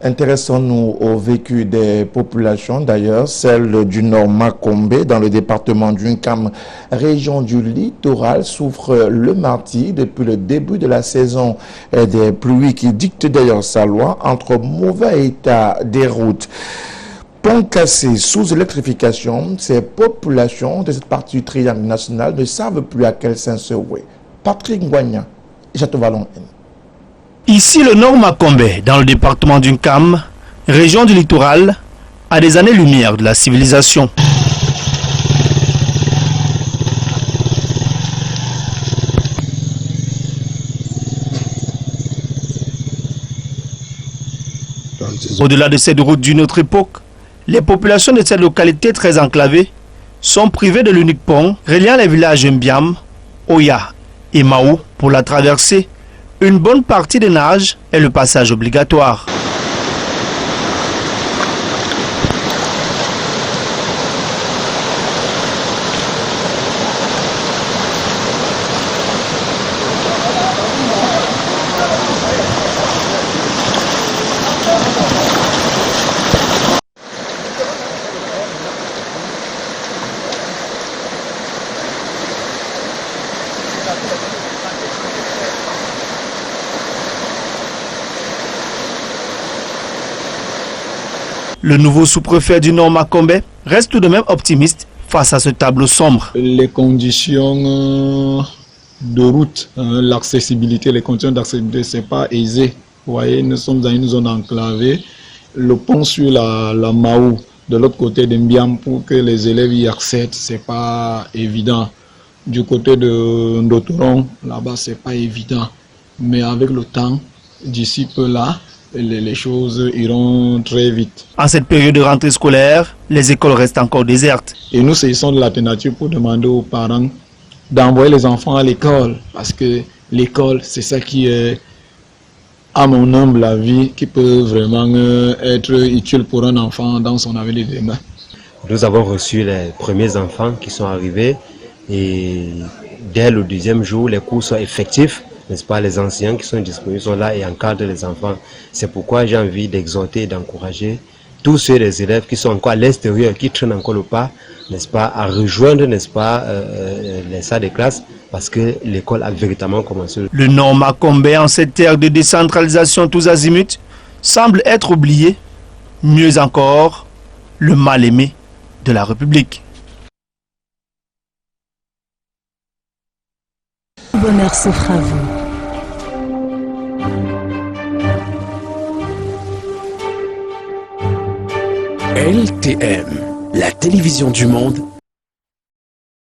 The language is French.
Intéressons-nous au vécu des populations, d'ailleurs, celle du Nord Macombé, dans le département d'Unkam, région du littoral, souffre le martyre depuis le début de la saison des pluies qui dictent d'ailleurs sa loi entre mauvais état des routes. Pont cassé sous électrification, ces populations de cette partie du triangle national ne savent plus à quel sens se vouer. Patrick Ngwanya, Château-Vallon. Ici, le Nord Macombé, dans le département d'Unkam, région du littoral, à des années-lumière de la civilisation. Au-delà de cette route d'une autre époque, les populations de cette localité très enclavée sont privées de l'unique pont reliant les villages Mbiam, Oya et Maou pour la traversée. Une bonne partie des nages est le passage obligatoire. Le nouveau sous-préfet du Nord Macombé reste tout de même optimiste face à ce tableau sombre. Les conditions de route, l'accessibilité, les conditions d'accessibilité, c'est pas aisé. Vous voyez, nous sommes dans une zone enclavée. Le pont sur la Maou, de l'autre côté de Mbiam, pour que les élèves y accèdent, c'est pas évident. Du côté de Ndotoron, là-bas, c'est pas évident. Mais avec le temps, d'ici peu là, les choses iront très vite. En cette période de rentrée scolaire, les écoles restent encore désertes. Et nous saisissons de l'alternative pour demander aux parents d'envoyer les enfants à l'école. Parce que l'école, c'est ça qui est, à mon humble avis, qui peut vraiment être utile pour un enfant dans son avenir de demain. Nous avons reçu les premiers enfants qui sont arrivés et dès le deuxième jour, les cours sont effectifs. N'est-ce pas, les enseignants qui sont disponibles sont là et encadrent les enfants. C'est pourquoi j'ai envie d'exhorter et d'encourager tous ceux des élèves qui sont encore à l'extérieur, qui traînent encore le pas, n'est-ce pas, à rejoindre, n'est-ce pas, les salles de classe, parce que l'école a véritablement commencé. Le Nord Macombé, en cette ère de décentralisation tous azimuts, semble être oublié. Mieux encore, le mal-aimé de la République. Bonheur s'offre à vous. LTM, la télévision du monde